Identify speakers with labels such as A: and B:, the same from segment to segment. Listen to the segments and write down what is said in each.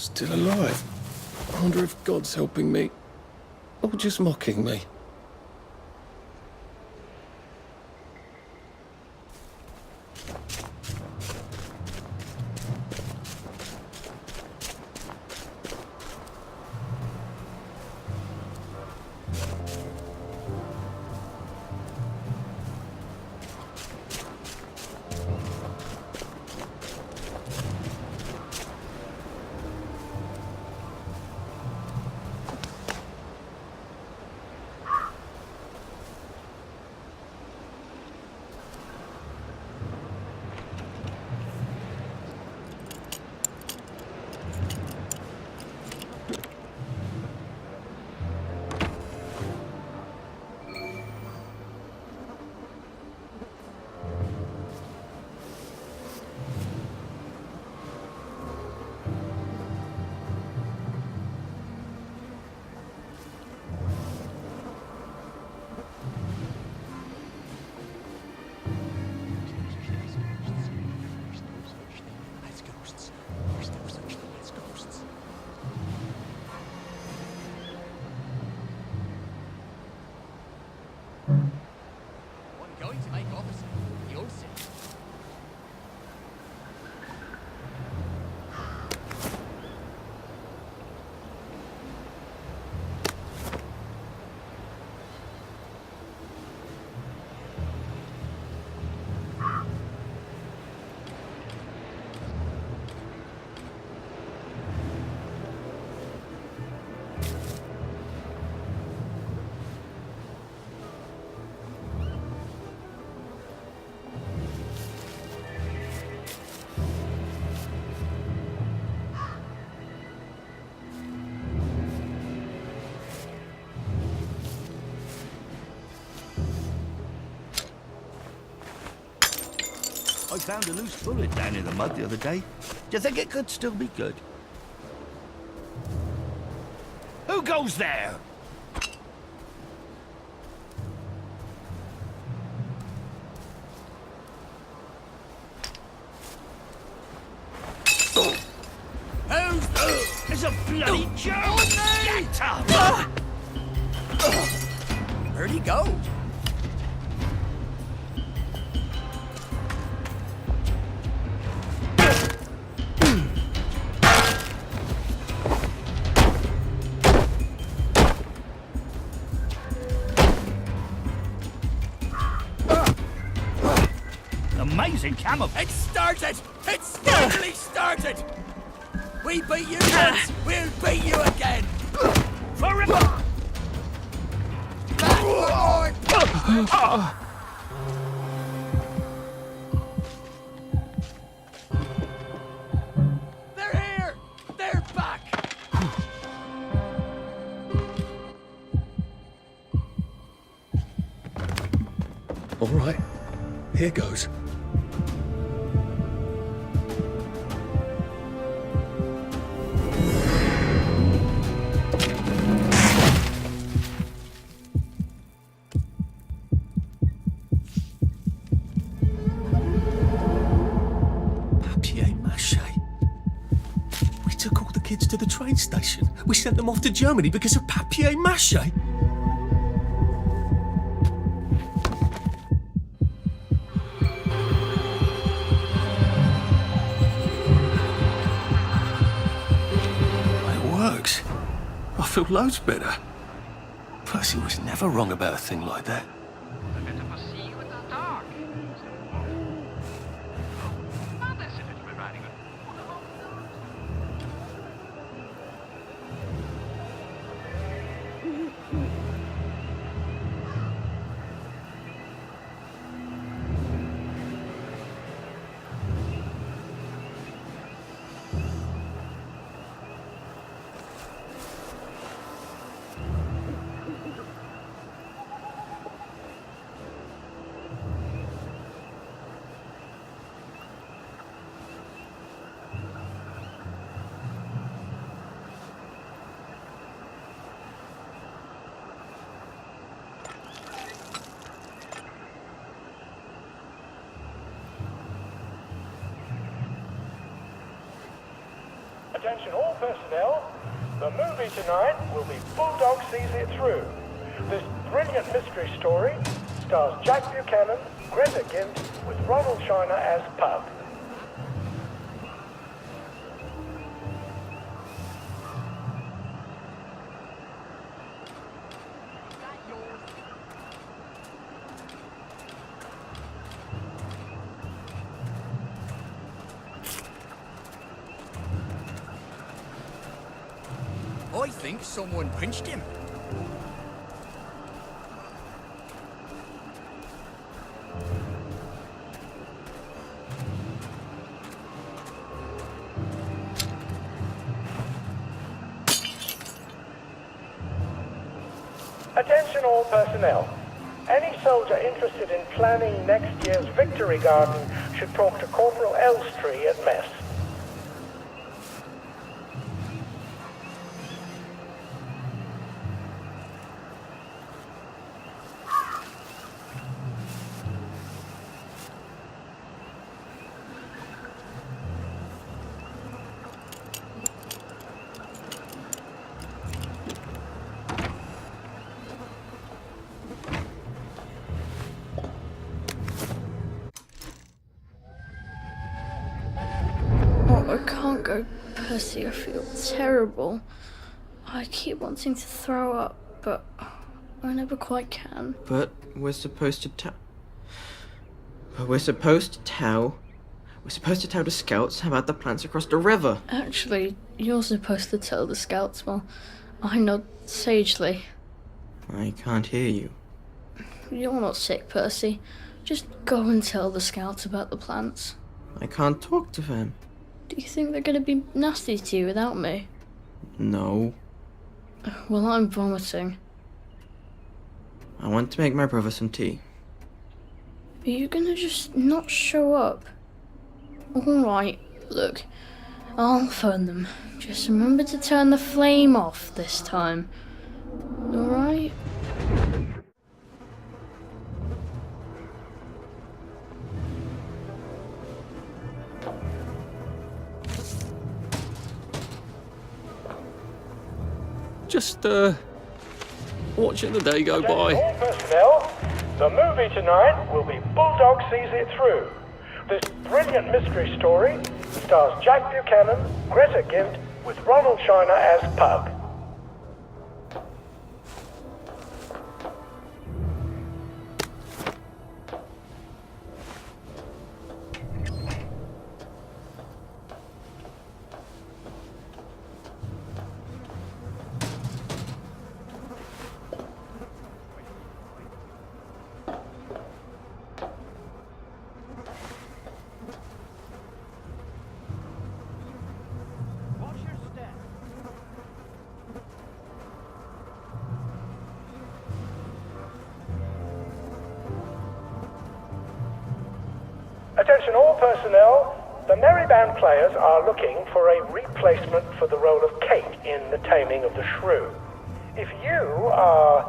A: Still alive. I wonder if God's helping me, or just mocking me.
B: Going to make officer. You'll see.
C: I found a loose bullet down in the mud the other day. Do you think it could still be good? Who goes there? Who's there? It's a bloody German! Get up!
B: Where'd he go?
C: Amazing camouflage.
B: It started! It's finally started! We beat you once, we'll beat you again!
C: Forever!
B: Back for more! They're here! They're back!
A: All right, here goes.
D: Papier-mâché. We took all the kids to the train station. We sent them off to Germany because of papier-mâché. It works. I feel loads better. Percy was never wrong about a thing like that.
E: Better see you in the dark. Now that's it, we're riding it.
F: Attention all personnel. The movie tonight will be Bulldog Sees It Through. This brilliant mystery story stars Jack Buchanan, Greta Gint, with Ronald Shiner as Pug.
B: I think someone pinched him.
F: Attention all personnel. Any soldier interested in planning next year's Victory Garden should talk to Corporal Elstree at mess.
G: Oh, I can't go, Percy. I feel terrible. I keep wanting to throw up, but I never quite can.
H: But we're supposed to tell. We're supposed to tell the scouts about the plants across the river.
G: Actually, you're supposed to tell the scouts while I nod sagely.
H: I can't hear you.
G: You're not sick, Percy. Just go and tell the scouts about the plants.
H: I can't talk to them.
G: Do you think they're going to be nasty to you without me?
H: No.
G: Well, I'm vomiting.
H: I want to make my brother some tea.
G: Are you going to just not show up? Alright, look. I'll phone them. Just remember to turn the flame off this time. Alright?
A: Just, watching the day go by.
F: All personnel, the movie tonight will be Bulldog Sees It Through. This brilliant mystery story stars Jack Buchanan, Greta Gint, with Ronald Shiner as Pug. Attention all personnel, the Merry Band players are looking for a replacement for the role of Kate in The Taming of the Shrew. If you are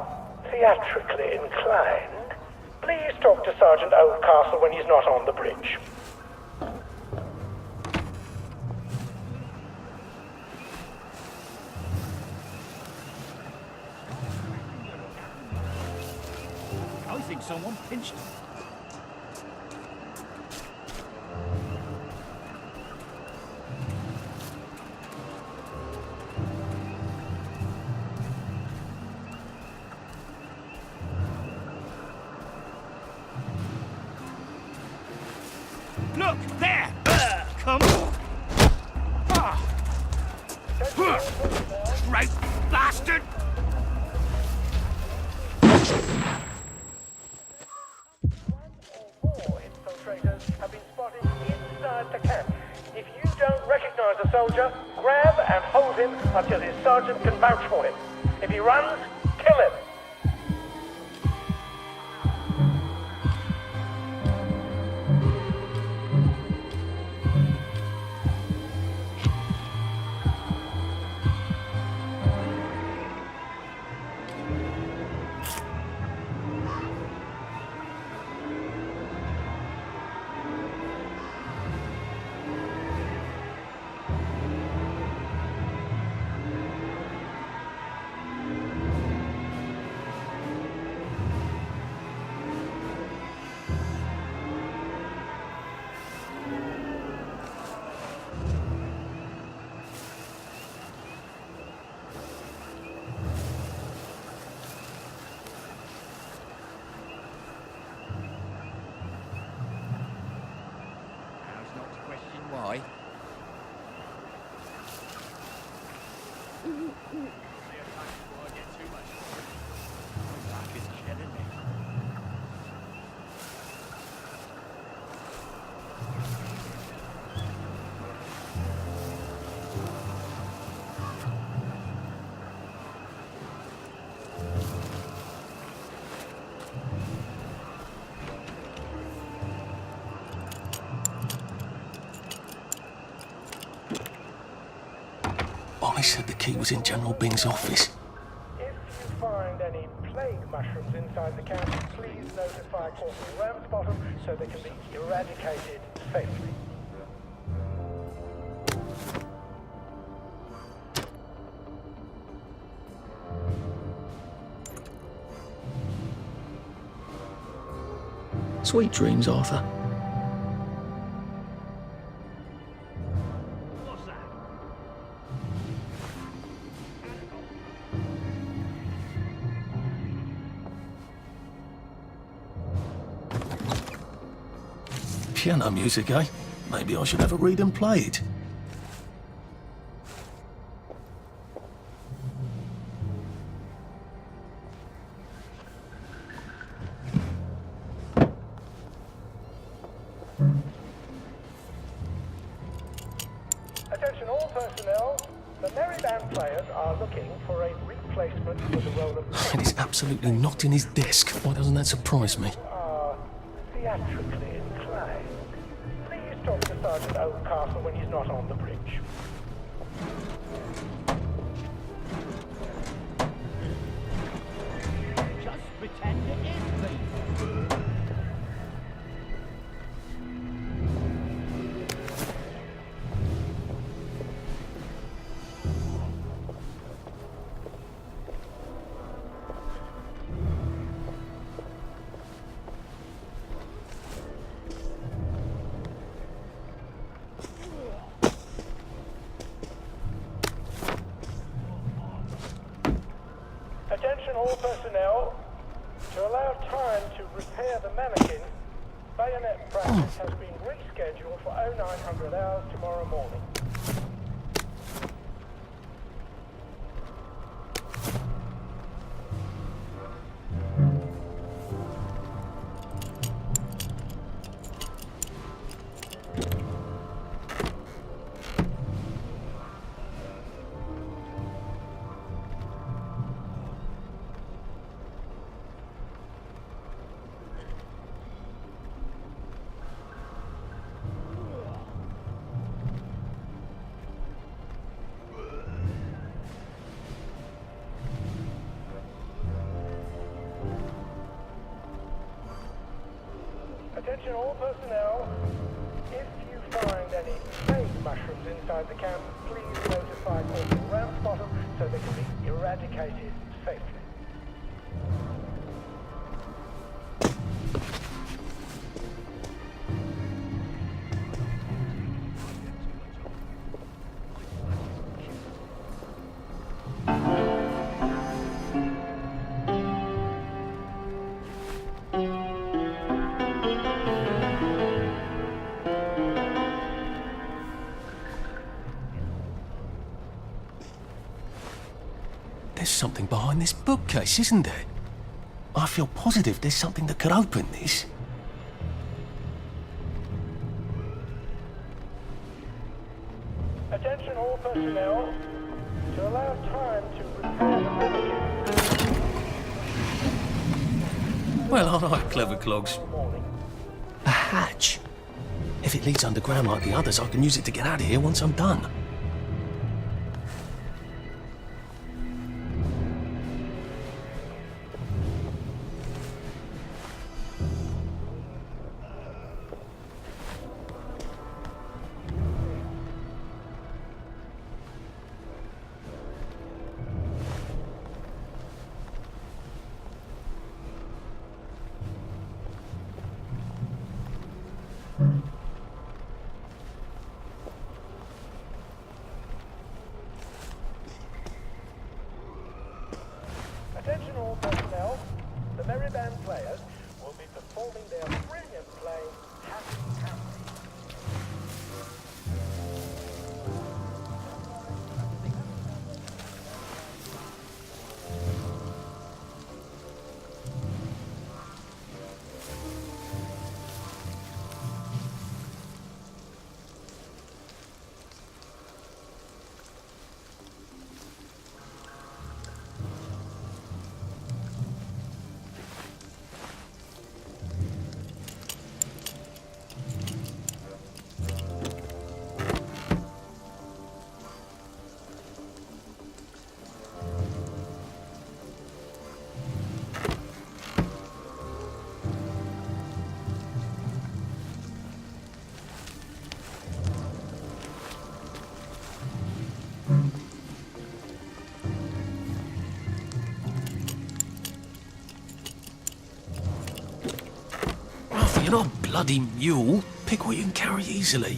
F: theatrically inclined, please talk to Sergeant Oldcastle when he's not on the bridge.
C: I think someone pinched him. Look, there! Come on! Right, bastard!
F: Four infiltrators have been spotted inside the camp. If you don't recognize a soldier, grab and hold him until his sergeant can vouch for him. If he runs, kill him.
B: boy.
D: Ollie said the key was in General Bing's office.
F: If you find any plague mushrooms inside the camp, please notify Corporal Ramsbottom so they can be eradicated safely.
D: Sweet dreams, Arthur.
C: What's that?
D: Piano music, eh? Maybe I should have a read and play it.
F: Attention all personnel. The Merry Band players are looking for a replacement for the role of
D: And he's absolutely not in his desk. Why doesn't that surprise me?
F: are theatrically inclined. Please talk to Sergeant Oldcastle when he's not on the bridge.
B: Just pretend it is me.
F: Attention all personnel. To allow time to repair the mannequin, bayonet practice has been rescheduled for 0900 hours tomorrow morning. Attention all personnel. If you find any plague mushrooms inside the camp, please notify Corporal Ramsbottom so they can be eradicated safely.
D: There's something behind this bookcase, isn't there? I feel positive there's something that could open this.
F: Attention all personnel. To allow time to repair the mannequin
D: Well, aren't I clever, Clogs?
F: morning.
D: A hatch. If it leads underground like the others, I can use it to get out of here once I'm done. bloody mule. Pick what you can carry easily.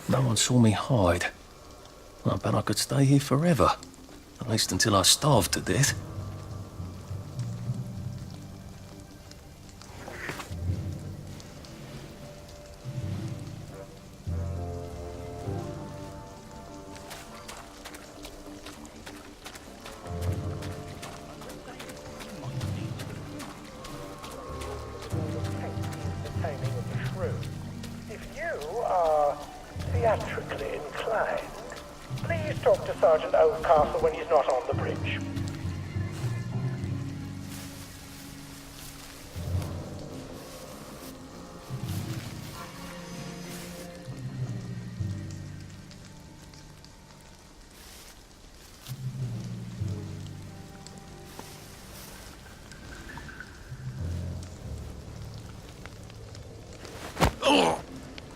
D: No one saw me hide. I bet I could stay here forever. At least until I starved to death.
F: The Taming of the Shrew. If you are theatrically inclined, please talk to Sergeant Oldcastle when he's not on the bridge.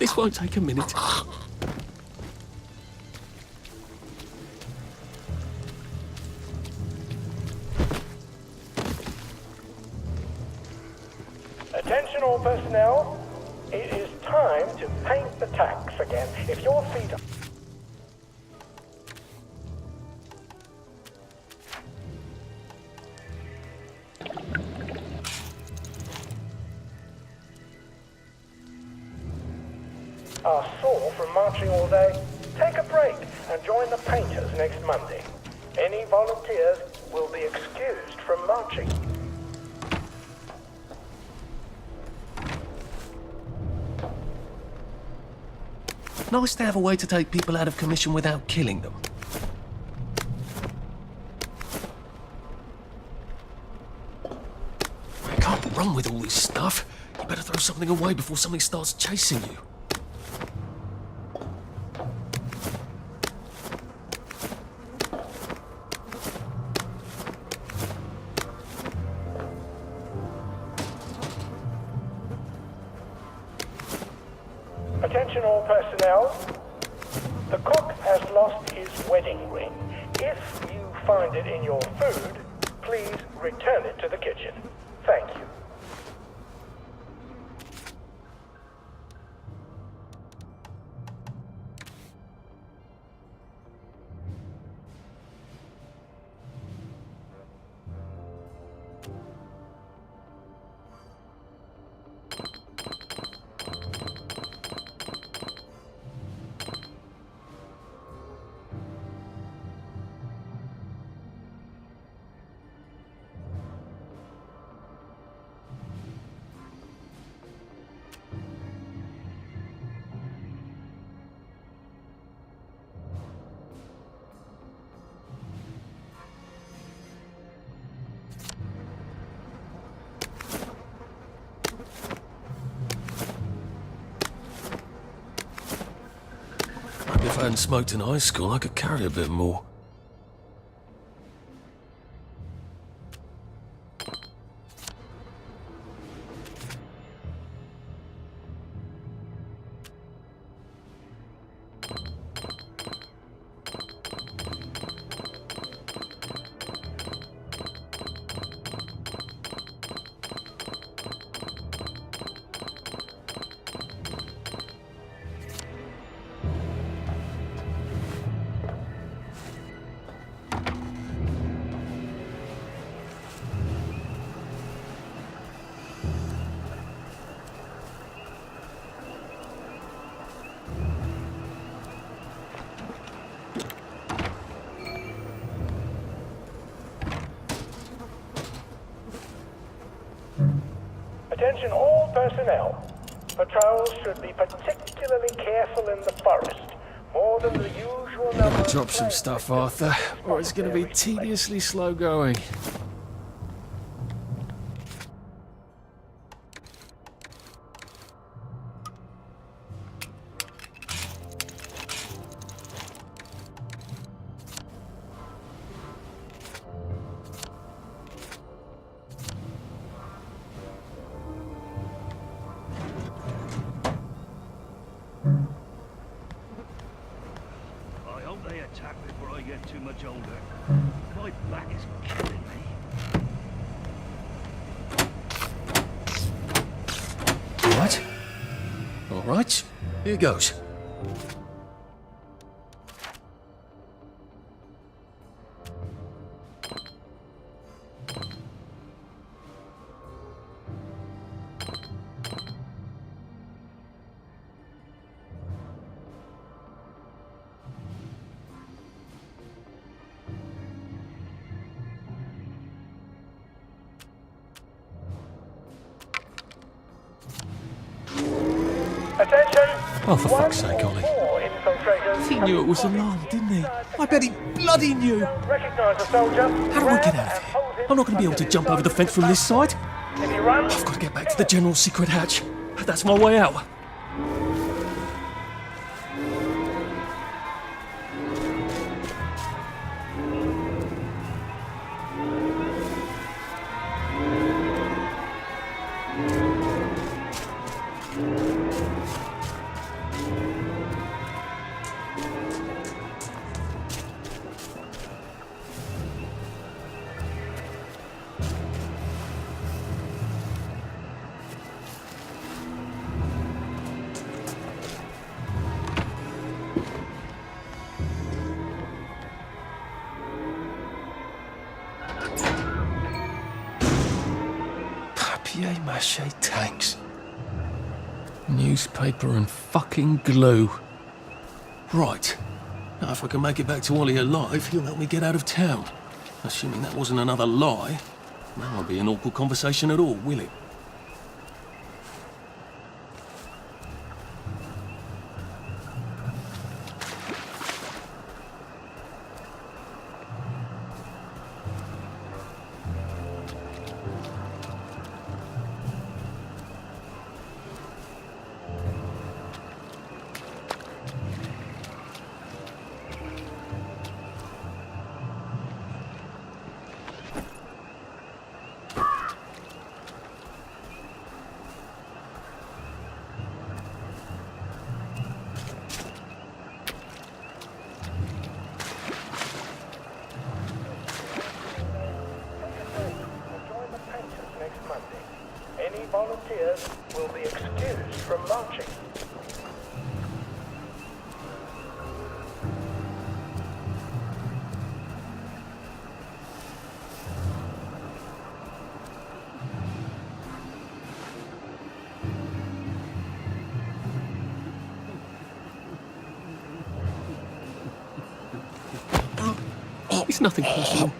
D: This won't take a minute.
F: Attention all personnel. It is time to paint the tacks again. If your feet are... are sore from marching all day, take a break and join the painters next Monday. Any volunteers will be excused from marching.
D: Nice to have a way to take people out of commission without killing them. You can't run with all this stuff. You better throw something away before something starts chasing you.
F: Attention all personnel. The cook has lost his wedding ring. If you find it in your food, please return it to the kitchen. Thank you.
D: If I hadn't smoked in high school, I could carry a bit more. Attention all personnel. Patrols should be particularly careful in the forest. More than the usual number of...
A: Drop some stuff, Arthur, or it's going to be tediously slow going.
C: I hope they attack before I get too much older. My back is killing me.
D: All right, here goes.
F: Attention!
D: Oh, for fuck's sake, Ollie.
A: He knew it was alarmed, didn't he?
D: I bet he bloody knew.
F: Recognize the soldier.
D: How do I get out of here? I'm not going to be able to jump over the fence from this side.
F: If he runs,
D: I've got to get back to the general's secret hatch. That's my way out. Mache tanks. Newspaper and fucking glue. Right. Now, if I can make it back to Ollie alive, he'll help me get out of town. Assuming that wasn't another lie, that won't be an awkward conversation at all, will it?
F: Join the Panthers next Monday. Any volunteers will be excused from marching.
D: It's nothing personal.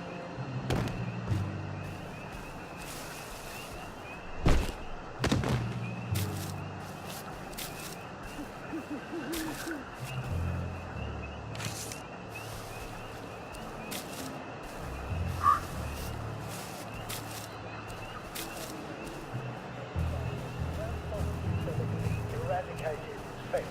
F: Eradicated failure.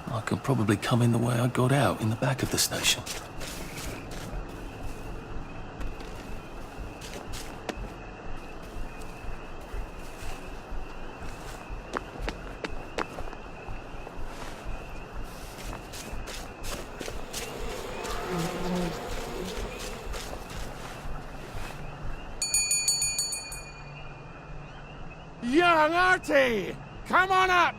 D: I could probably come in the way I got out, in the back of the station.
B: Young Artie! Come on up!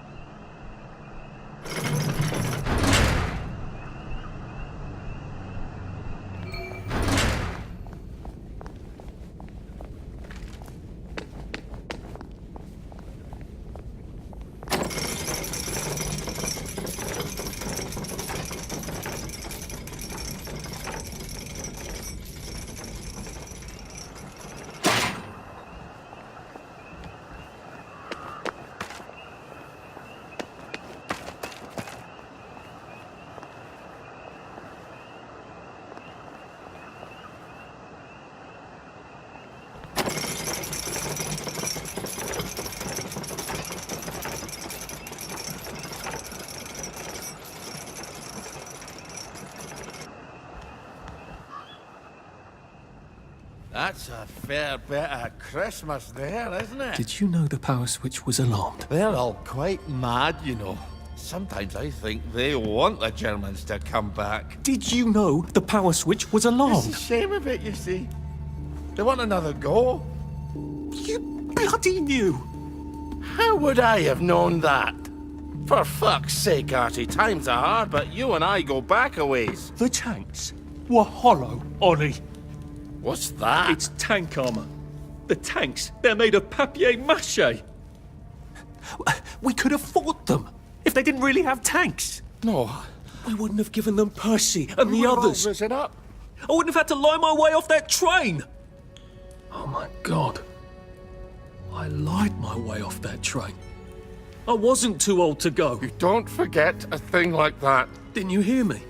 B: That's a fair bit of Christmas there, isn't it?
D: Did you know the power switch was alarmed?
B: They're all quite mad, you know. Sometimes I think they want the Germans to come back.
D: Did you know the power switch was
B: It's
D: alarmed?
B: a shame of it, you see. They want another go.
D: You bloody knew!
B: How would I have known that? For fuck's sake, Artie, times are hard, but you and I go back a ways.
D: The tanks were hollow, Ollie.
B: What's that?
D: It's tank armor. The tanks, they're made of papier-mâché. We could have fought them if they didn't really have tanks.
B: No.
D: We wouldn't have given them Percy and the others.
B: Is it up?
D: I wouldn't have had to lie my way off that train. Oh my God. I lied my way off that train. I wasn't too old to go.
B: You don't forget a thing like that.
D: Didn't you hear me?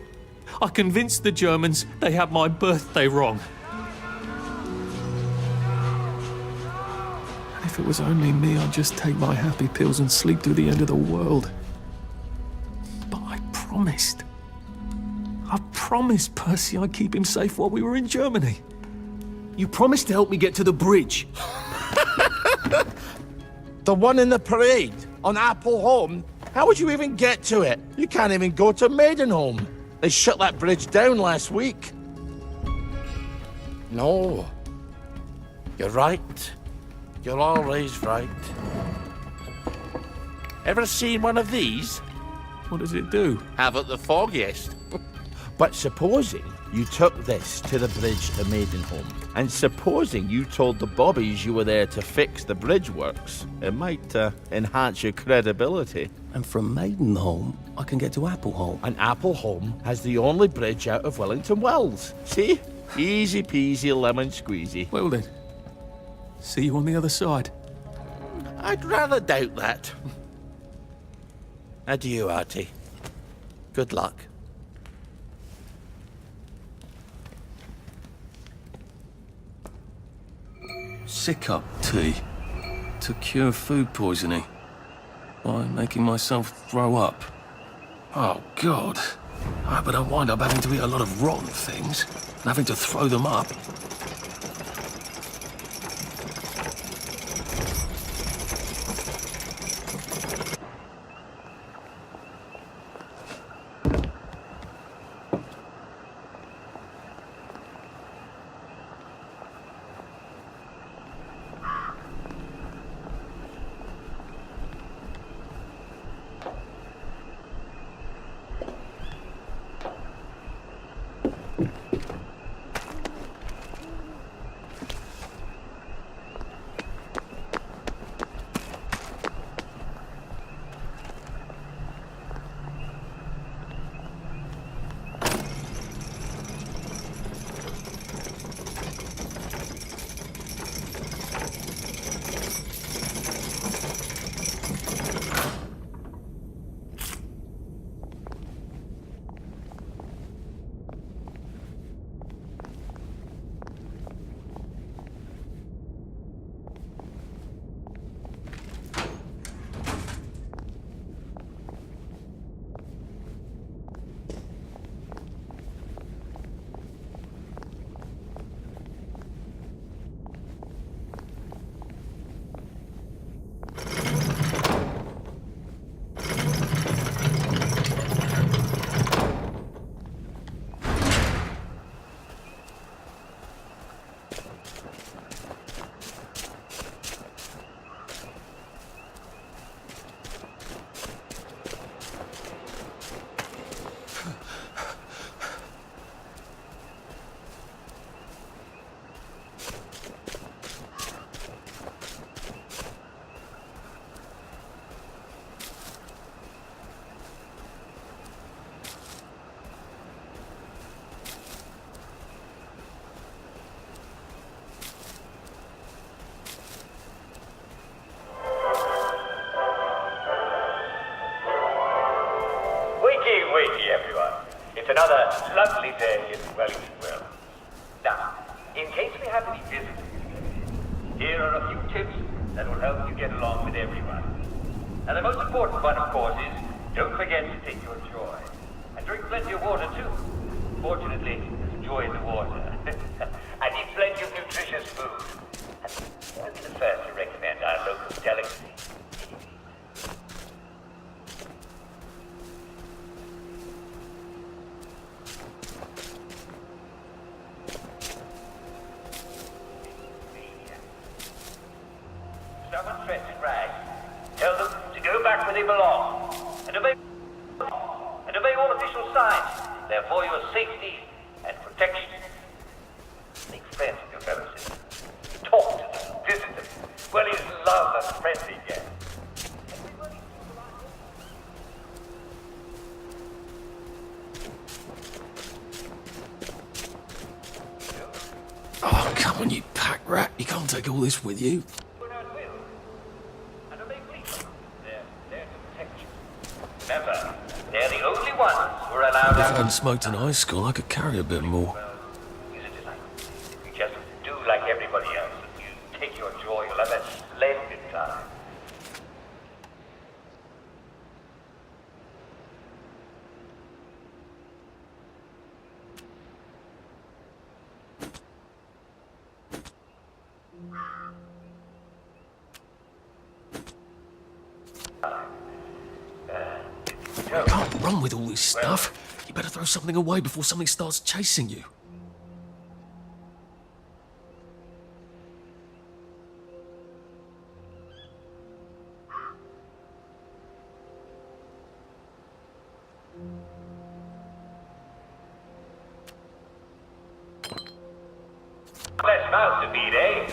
D: I convinced the Germans they had my birthday wrong. And if it was only me, I'd just take my happy pills and sleep through the end of the world. But I promised. I promised Percy I'd keep him safe while we were in Germany.
A: You promised to help me get to the bridge.
B: The one in the parade on Apple Home? How would you even get to it? You can't even go to Maidenholm. They shut that bridge down last week. No. You're right. You're always right. Ever seen one of these?
D: What does it do?
B: Haven't the foggiest. But supposing you took this to the bridge to Maidenholm, and supposing you told the bobbies you were there to fix the bridge works, it might enhance your credibility.
D: And from Maidenholm, I can get to Appleholm.
B: And Appleholm has the only bridge out of Wellington Wells. See? Easy peasy lemon squeezy.
D: Well then, see you on the other side.
B: I'd rather doubt that. Adieu, Artie. Good luck.
D: Sick-up tea to cure food poisoning by making myself throw up. Oh, God. I hope I don't wind up having to eat a lot of rotten things and having to throw them up.
I: Wakey, everyone. It's another lovely day in Wellington Wells. Now, in case we have any visitors, here are a few tips that will help you get along with everyone. And the most important one, of course, is don't forget to take your joy. And drink plenty of water, too. Fortunately, there's joy in the water. And eat plenty of nutritious food. And I'll be the first to recommend our local delicacy. Stubborn threats and rags. Tell them to go back where they belong. And obey all official signs. They're for your safety and protection. Make friends with your fellow citizens. Talk to them, visit them. Well, he's love and friendly again.
D: Oh, come on, you pack rat. You can't take all this with you.
I: Remember, they're the only ones who are allowed out.
D: I hadn't smoked in high school, I could carry a bit more.
I: Is it delight? You just do like everybody else. You take your joy, you'll have a splendid time.
D: You can't run with all this stuff. You better throw something away before something starts chasing you.
I: Less mouth to feed, eh?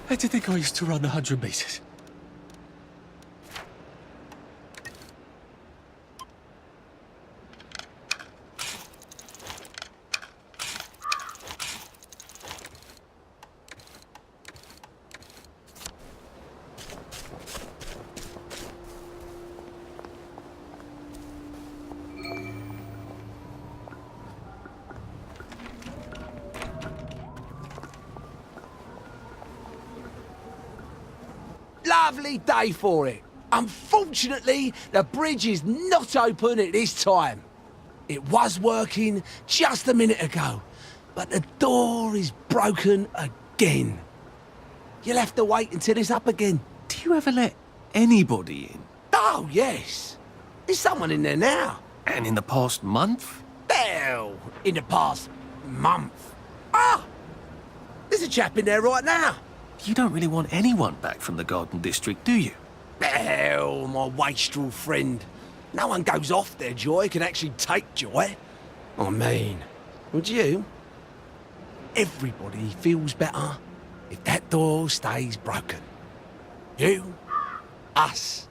D: How do you think I used to run the 100 metres?
J: Lovely day for it. Unfortunately, the bridge is not open at this time. It was working just a minute ago, but the door is broken again. You'll have to wait until it's up again.
D: Do you ever let anybody in?
J: Oh, yes. There's someone in there now.
D: And in the past month?
J: Hell, in the past month. Ah! There's a chap in there right now.
D: You don't really want anyone back from the Garden District, do you?
J: Hell, my wastrel friend. No one goes off their joy, can actually take joy. I mean, would you? Everybody feels better if that door stays broken. You, us,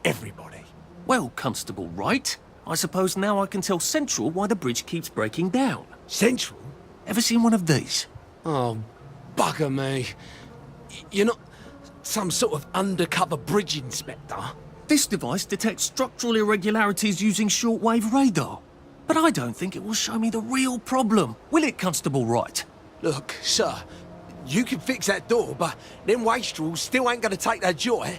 J: everybody.
D: Well, Constable Wright, I suppose now I can tell Central why the bridge keeps breaking down.
J: Central?
D: Ever seen one of these?
J: Oh, bugger me. You're not some sort of undercover bridge inspector?
D: This device detects structural irregularities using shortwave radar. But I don't think it will show me the real problem. Will it, Constable Wright?
J: Look, sir, you can fix that door, but them wastrels still ain't gonna take their joy.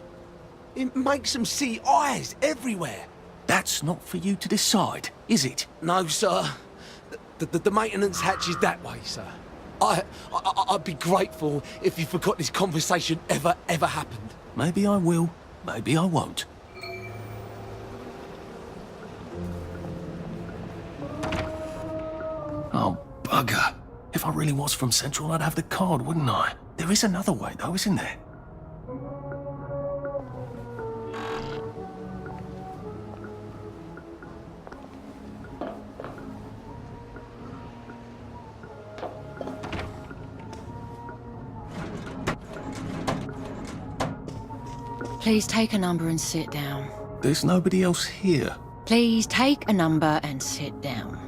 J: It makes them see eyes everywhere.
D: That's not for you to decide, is it?
J: No, sir. The maintenance hatch is that way, sir. I'd be grateful if you forgot this conversation ever happened.
D: Maybe I will, maybe I won't. Oh, bugger. If I really was from Central, I'd have the card, wouldn't I? There is another way, though, isn't there?
K: Please take a number and sit down.
D: There's nobody else here.
K: Please take a number and sit down.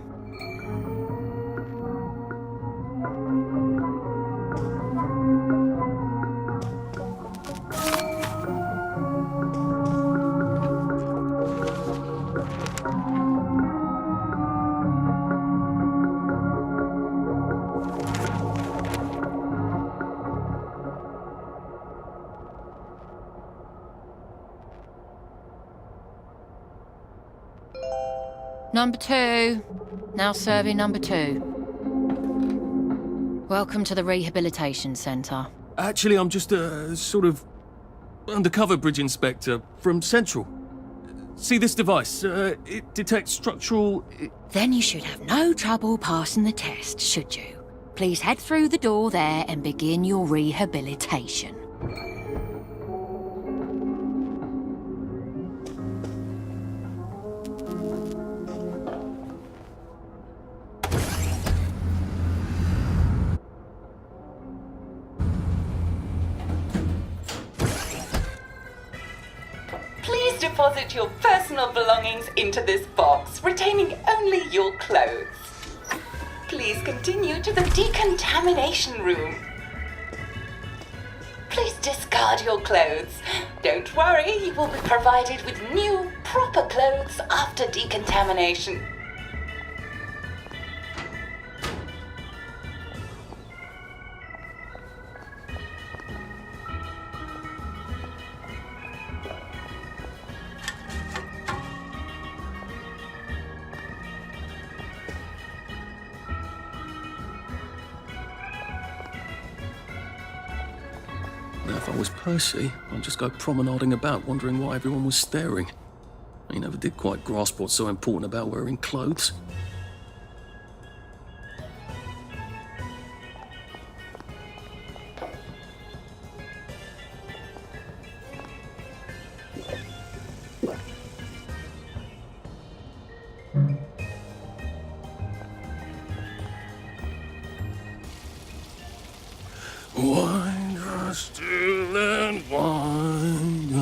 K: Number 2. Now serving number 2. Welcome to the Rehabilitation Centre.
D: Actually, I'm just a sort of undercover bridge inspector from Central. See this device? It detects structural...
K: Then you should have no trouble passing the test, should you? Please head through the door there and begin your rehabilitation.
L: Please deposit your personal belongings into this box, retaining only your clothes. Please continue to the decontamination room. Please discard your clothes. Don't worry, you will be provided with new, proper clothes after decontamination.
D: Now, if I was Percy, I'd just go promenading about, wondering why everyone was staring. He never did quite grasp what's so important about wearing clothes. Wind us still and wind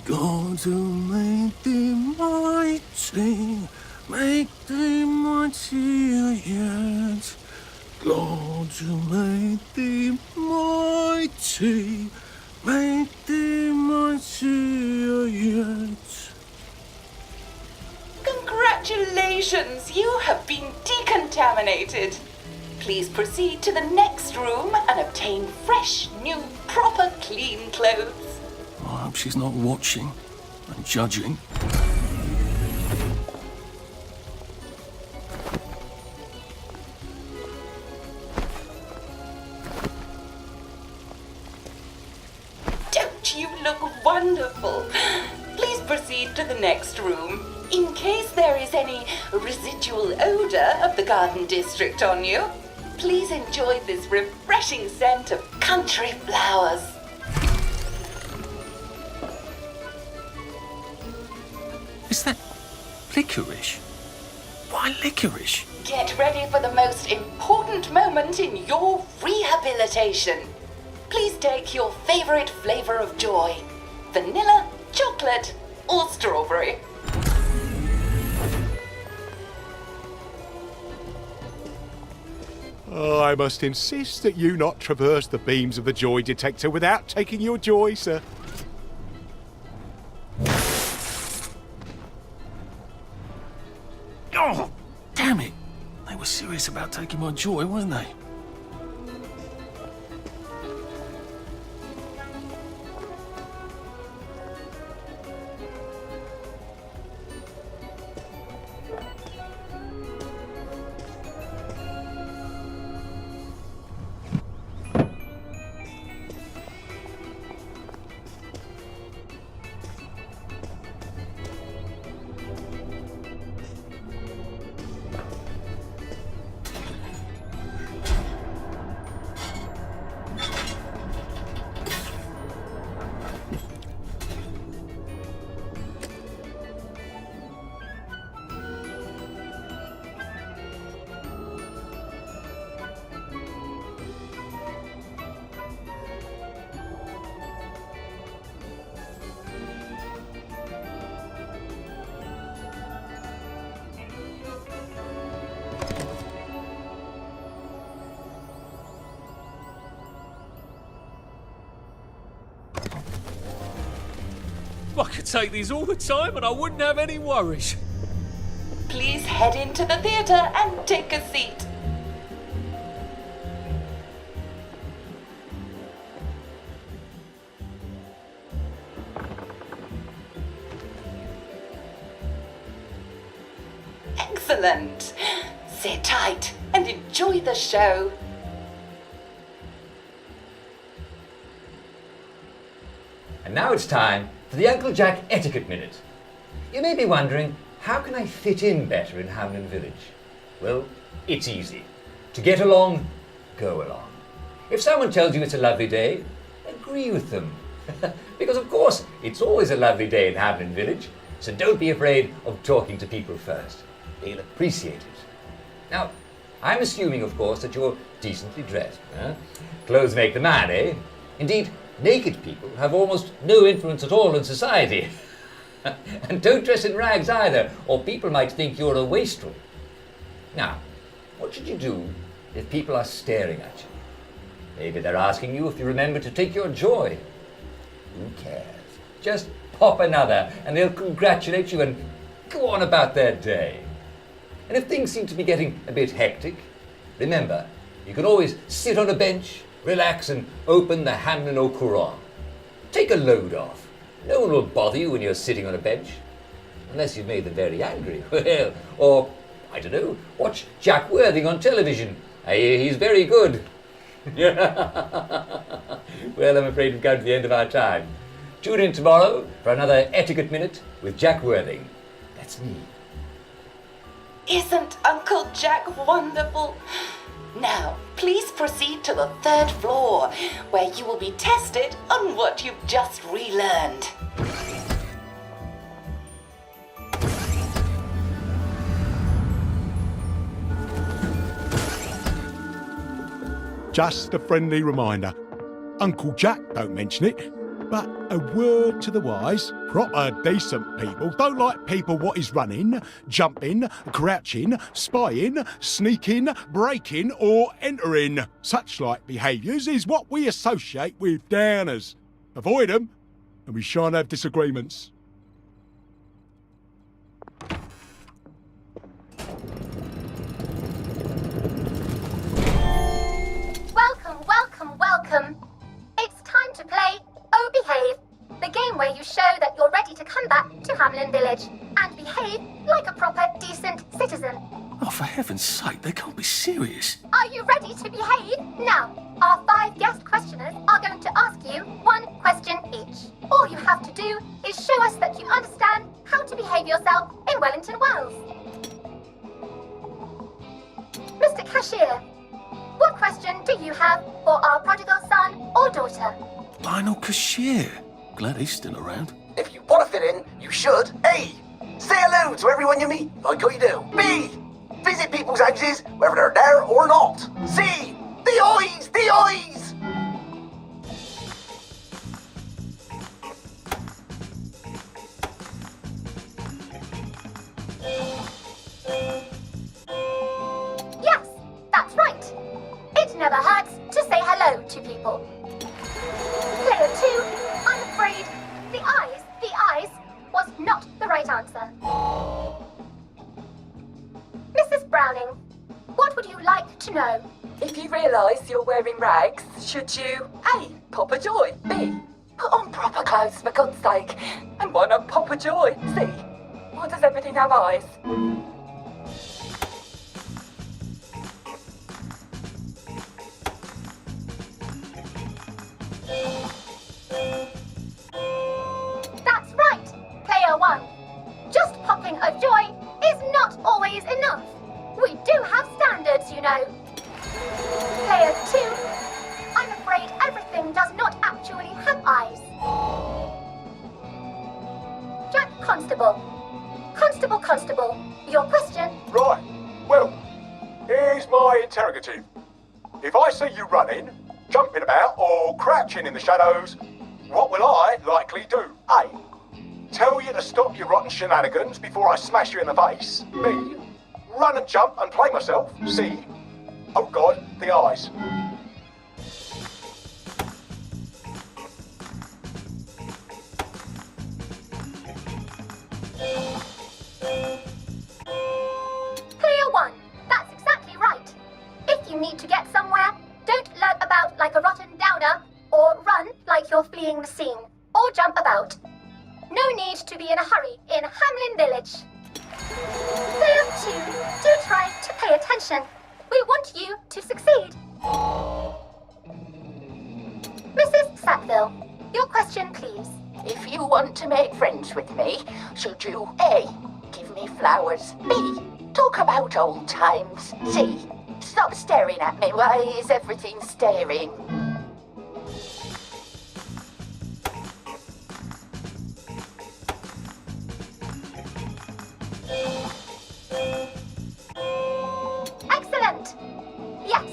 D: God to make thee mighty, make thee mightier yet. God to make thee mighty, make thee mightier yet.
L: Congratulations, you have been decontaminated. Please proceed to the next room and obtain fresh, new, proper, clean clothes.
D: I hope she's not watching and judging.
L: Don't you look wonderful? Please proceed to the next room. In case there is any residual odor of the Garden District on you, please enjoy this refreshing scent of country flowers.
D: Is that licorice? Why licorice?
L: Get ready for the most important moment in your rehabilitation. Please take your favorite flavor of joy: vanilla, chocolate, or strawberry.
M: I must insist that you not traverse the beams of the joy detector without taking your joy, sir.
D: Oh, damn it! They were serious about taking my joy, weren't they? I could take these all the time and I wouldn't have any worries.
L: Please head into the theater and take a seat. Excellent. Sit tight and enjoy the show.
N: And now it's time for the Uncle Jack Etiquette Minute. You may be wondering, how can I fit in better in Hamlin Village? Well, it's easy. To get along, go along. If someone tells you it's a lovely day, agree with them. Because of course, it's always a lovely day in Hamlin Village, so don't be afraid of talking to people first. They'll appreciate it. Now, I'm assuming, of course, that you're decently dressed. Huh? Clothes make the man, eh? Indeed, naked people have almost no influence at all in society. And don't dress in rags either, or people might think you're a wastrel. Now, what should you do if people are staring at you? Maybe they're asking you if you remember to take your joy. Who cares? Just pop another and they'll congratulate you and go on about their day. And if things seem to be getting a bit hectic, remember, you can always sit on a bench, relax and open the Hamlin Au Courant. Take a load off. No one will bother you when you're sitting on a bench. Unless you've made them very angry. Well, or, I don't know, watch Jack Worthing on television. I hear he's very good. Well, I'm afraid we've come to the end of our time. Tune in tomorrow for another Etiquette Minute with Jack Worthing. That's me.
L: Isn't Uncle Jack wonderful? Now, please proceed to the 3rd floor, where you will be tested on what you've just relearned.
M: Just a friendly reminder. Uncle Jack don't mention it, but a word to the wise, proper decent people don't like people what is running, jumping, crouching, spying, sneaking, breaking or entering. Such like behaviours is what we associate with downers. Avoid them and we shan't have disagreements.
O: Welcome. It's time to play Oh Behave, the game where you show that you're ready to come back to Hamlin Village and behave like a proper, decent citizen.
D: Oh, for heaven's sake, they can't be serious.
O: Are you ready to behave? Now, our 5 guest questioners are going to ask you 1 question each. All you have to do is show us that you understand how to behave yourself in Wellington Wells. Mr. Cashier, what question do you have for our prodigal son or daughter?
D: Lionel Cashier. Glad he's still around.
P: If you want to fit in, you should. A. Say hello to everyone you meet, like you do. B. Visit people's houses, whether they're there or not. C. The eyes! The eyes!
O: Yes, that's right. It never hurts to say hello to people. Player 2, I'm afraid the eyes was not the right answer. Mrs. Browning, what would you like to know?
L: If you realise you're wearing rags, should you A. Pop a joy, B. Put on proper clothes for God's sake, and why not pop a joy, C. Why does everything have eyes?
O: That's right, Player 1. Just popping a joy is not always enough. We do have standards, you know. Player 2, I'm afraid everything does not actually have eyes. Jack Constable. Constable, your question?
M: Right. Well, here's my interrogative. If I see you running, jumping about, or crouching in the shadows, what will I likely do? A. Tell you to stop your rotten shenanigans before I smash you in the face. B. Run and jump and play myself. C. Oh God, the eyes.
O: Player 1, that's exactly right. If you need to get somewhere, don't lurk about like a rotten downer, or run like you're fleeing the scene, or jump about. No need to be in a hurry in Hamlin Village. Player two, do try to pay attention. We want you to succeed. Mrs. Sackville, your question, please.
Q: If you want to make friends with me, should you A. give me flowers, B. talk about old times, C. stop staring at me, why is everything staring?
O: Excellent! Yes,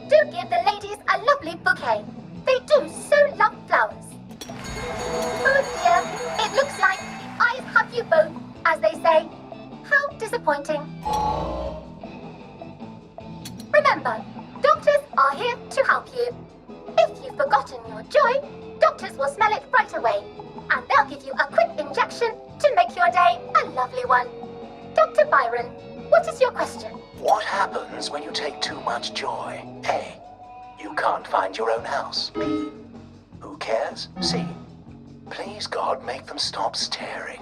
O: do give the ladies a lovely bouquet. They do so love flowers. Oh dear, it looks like I have you both, as they say. How disappointing. Remember, doctors are here to help you. If you've forgotten your joy, doctors will smell it right away, and they'll give you a quick injection to make your day a lovely one. Dr. Byron, what is your question?
P: What happens when you take too much joy? A. You can't find your own house. B. Who cares? C. Please, God, make them stop staring.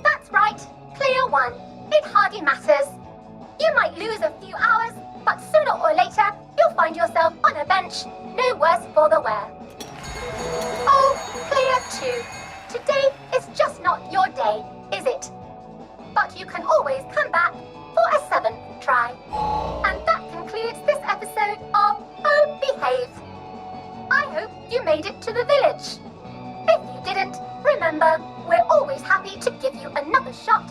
O: That's right, clear one. It hardly matters. You might lose a few hours, but sooner or later, you'll find yourself on a bench, no worse for the wear. Oh, clear two. Today is just not your day, is it? But you can always come back for a seventh try. And that concludes this episode of Oh Behave. I hope you made it to the village. If you didn't, remember, we're always happy to give you another shot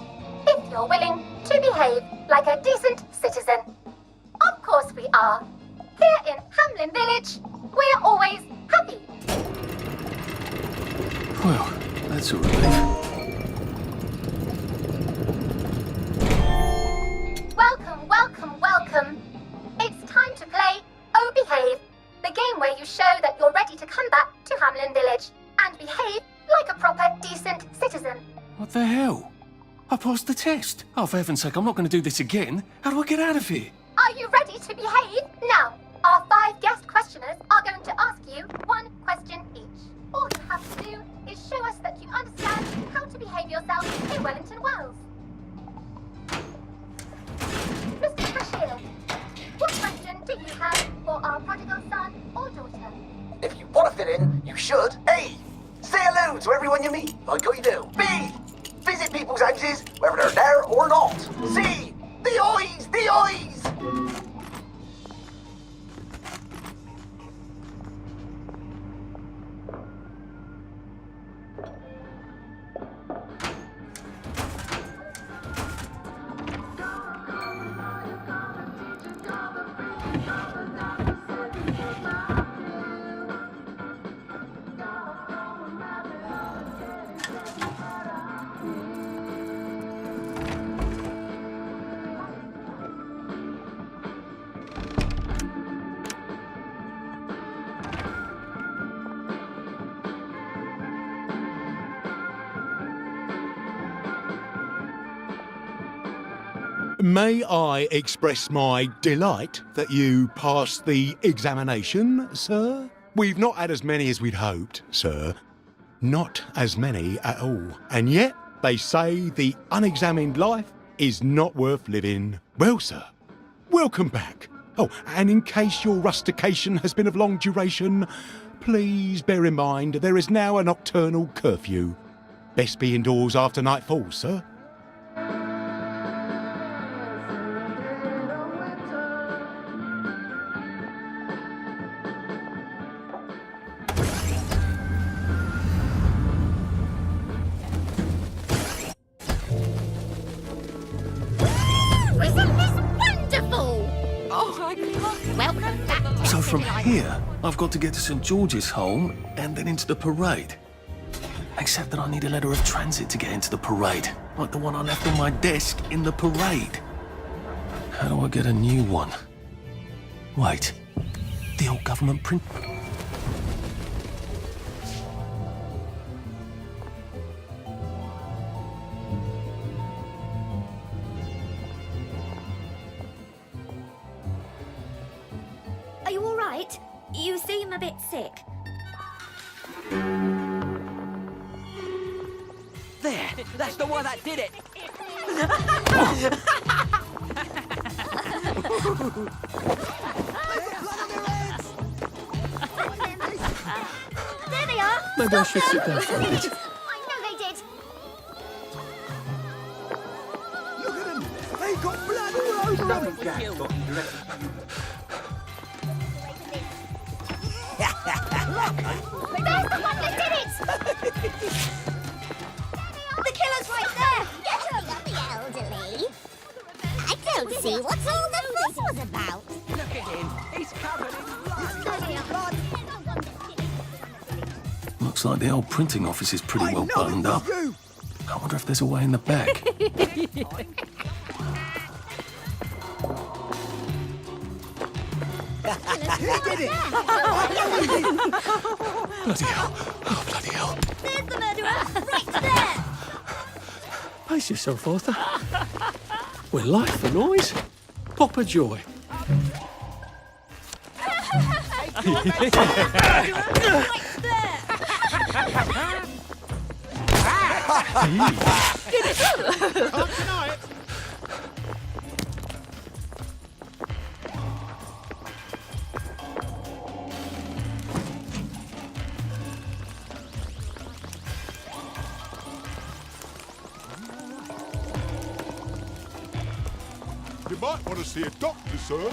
O: if you're willing to behave like a decent citizen. Of course we are. Here in Hamlin Village, we're always happy.
D: Well, that's a relief.
O: Welcome, welcome, welcome. It's time to play Oh Behave, the game where you show that you're ready to come back to Hamlin Village and behave like a proper, decent citizen.
D: What the hell? I passed the test. Oh, for heaven's sake, I'm not going to do this again. How do I get out of here?
O: Are you ready to behave? Now, our 5 guest questioners are going to ask you one question each. All you have to do is show us that you understand how to behave yourself in Wellington Wells. Mr. Cashier, what question do you have for our prodigal son or daughter?
P: If you want to fit in, you should. A. Say hello to everyone you meet, like you do. B. Visit people's houses, whether they're there or not. C. The eyes! The eyes!
M: May I express my delight that you passed the examination, sir? We've not had as many as we'd hoped, sir. Not as many at all. And yet, they say the unexamined life is not worth living. Well, sir, welcome back. Oh, and in case your rustication has been of long duration, please bear in mind there is now a nocturnal curfew. Best be indoors after nightfall, sir.
D: So from here, I've got to get to St. George's Home and then into the parade. Except that I need a letter of transit to get into the parade, like the one I left on my desk in the parade. How do I get a new one? Wait, the old government print...
O: Are you
R: bit sick.
J: There, that's the one that did it.
R: There they are.
D: Maybe I should sit down for a bit.
R: I know they did.
M: Look at them. They got blood all over them.
R: There's the one that did it. The killer's right there. Get him.
O: The elderly. I don't see what all the fuss was about.
J: Look at him. He's covered in blood.
D: Looks like the old printing office is pretty well buttoned up. I wonder if there's a way in the back.
J: He did it.
D: Bloody hell. Oh, bloody hell.
R: There's the murderer. Right there.
D: Pace yourself, Arthur. We're life for noise. Pop a joy.
M: You might want to see a doctor, sir.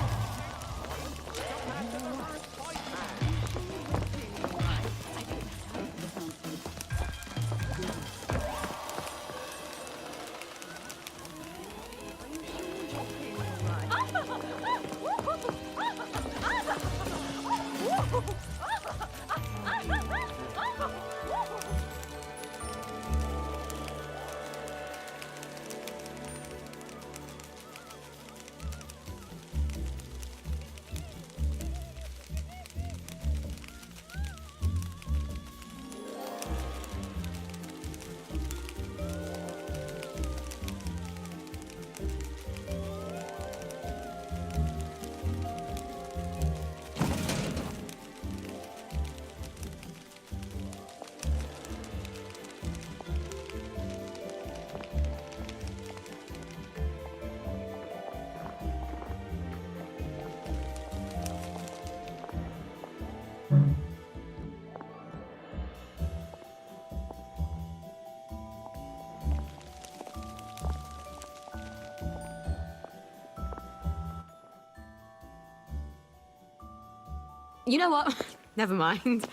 S: You know what? Never mind.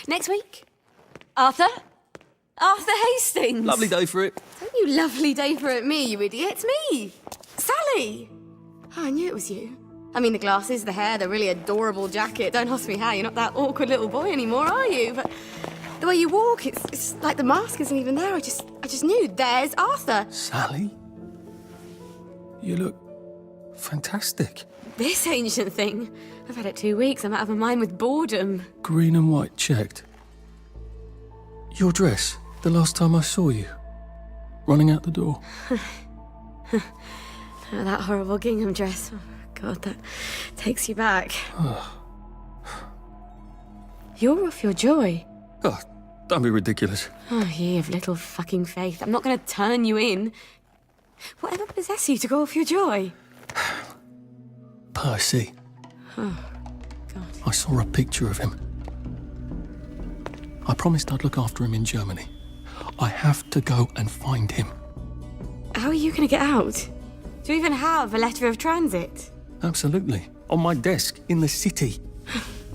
S: Next week? Arthur? Arthur Hastings!
D: Lovely day for it.
S: Don't you lovely day for it me, you idiot. It's me! Sally! Oh, I knew it was you. I mean, the glasses, the hair, the really adorable jacket. Don't ask me how. You're not that awkward little boy anymore, are you? But the way you walk, it's like the mask isn't even there. I just knew. There's Arthur.
D: Sally? You look fantastic.
S: This ancient thing. I've had it 2 weeks. I'm out of my mind with boredom.
D: Green and white checked. Your dress, the last time I saw you. Running out the door.
S: Oh, that horrible gingham dress. Oh, God, that takes you back. You're off your joy.
D: Oh, don't be ridiculous.
S: Oh, ye of little fucking faith. I'm not going to turn you in. Whatever possessed you to go off your joy?
D: Percy.
S: Oh, God.
D: I saw a picture of him. I promised I'd look after him in Germany. I have to go and find him.
S: How are you going to get out? Do you even have a letter of transit?
D: Absolutely. On my desk, in the city.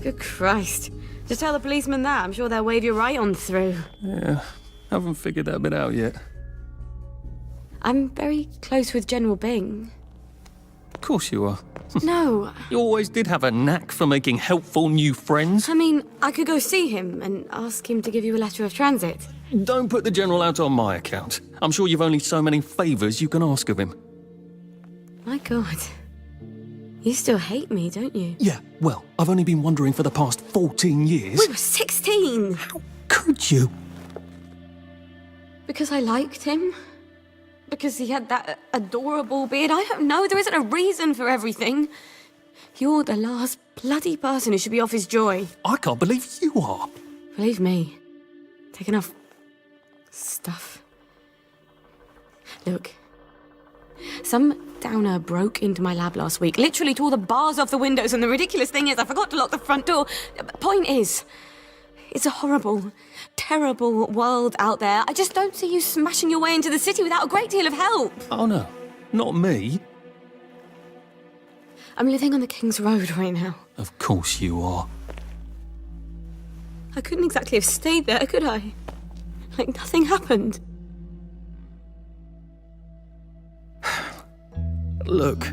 S: Good Christ. Just tell the policeman that. I'm sure they'll wave you right on through.
D: Yeah, haven't figured that bit out yet.
S: I'm very close with General Bing.
D: Of course you are.
S: No.
D: You always did have a knack for making helpful new friends.
S: I mean, I could go see him and ask him to give you a letter of transit.
D: Don't put the General out on my account. I'm sure you've only so many favours you can ask of him.
S: My God. You still hate me, don't you?
D: Yeah, well, I've only been wondering for the past 14 years.
S: We were 16!
D: How could you?
S: Because I liked him. Because he had that adorable beard. I don't know. There isn't a reason for everything. You're the last bloody person who should be off his joy.
D: I can't believe you are.
S: Believe me. Take enough stuff. Look. Some downer broke into my lab last week, literally tore the bars off the windows, and the ridiculous thing is I forgot to lock the front door. Point is, it's a horrible, terrible world out there. I just don't see you smashing your way into the city without a great deal of help.
D: Oh no, not me.
S: I'm living on the King's Road right now.
D: Of course you are.
S: I couldn't exactly have stayed there, could I? Like nothing happened.
D: Look,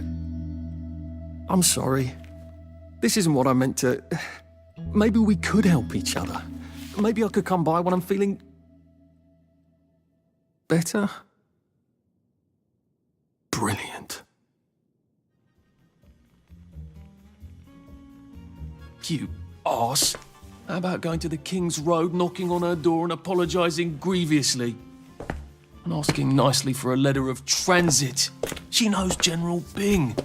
D: I'm sorry. This isn't what I meant to... Maybe we could help each other. Maybe I could come by when I'm feeling... better? Brilliant. You arse. How about going to the King's Road, knocking on her door and apologising grievously? And asking nicely for a letter of transit. She knows General Bing.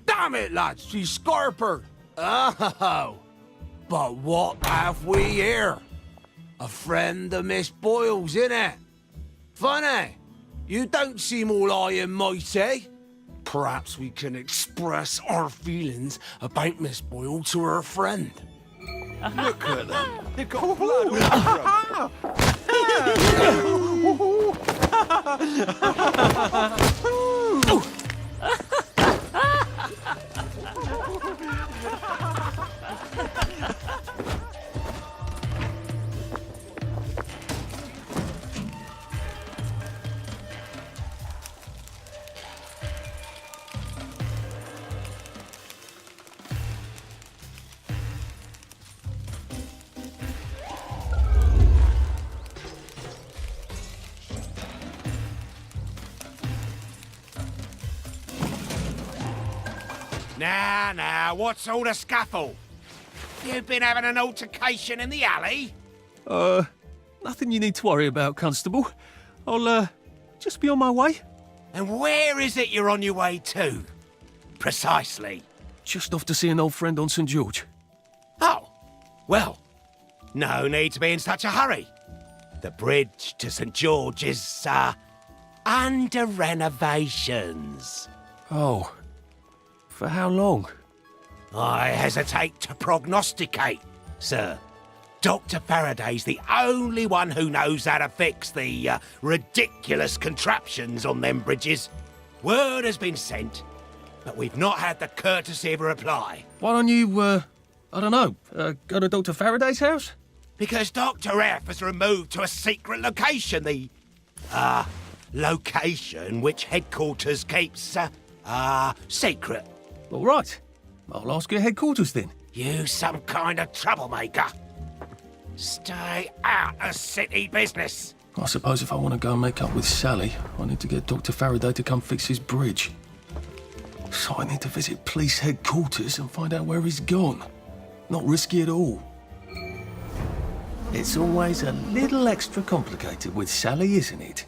J: Damn it, lads, she's Scarper. Oh, but what have we here? A friend of Miss Boyle's, innit? Funny, you don't seem all high and mighty. Perhaps we can express our feelings about Miss Boyle to her friend.
B: Look at them. They've got blood all over them.
J: Now, what's all the scuffle? You've been having an altercation in the alley?
D: Nothing you need to worry about, Constable. I'll, just be on my way.
J: And where is it you're on your way to? Precisely.
D: Just off to see an old friend on St. George.
J: Oh, well, no need to be in such a hurry. The bridge to St. George is, under renovations.
D: Oh. For how long?
J: I hesitate to prognosticate, sir. Dr. Faraday's the only one who knows how to fix the ridiculous contraptions on them bridges. Word has been sent, but we've not had the courtesy of a reply.
D: Why don't you, I don't know, go to Dr. Faraday's house?
J: Because Dr. F has removed to a secret location, the, location which headquarters keeps, secret.
D: All right. I'll ask your headquarters then.
J: You some kind of troublemaker. Stay out of city business.
D: I suppose if I want to go and make up with Sally, I need to get Dr. Faraday to come fix his bridge. So I need to visit police headquarters and find out where he's gone. Not risky at all. It's always a little extra complicated with Sally, isn't it?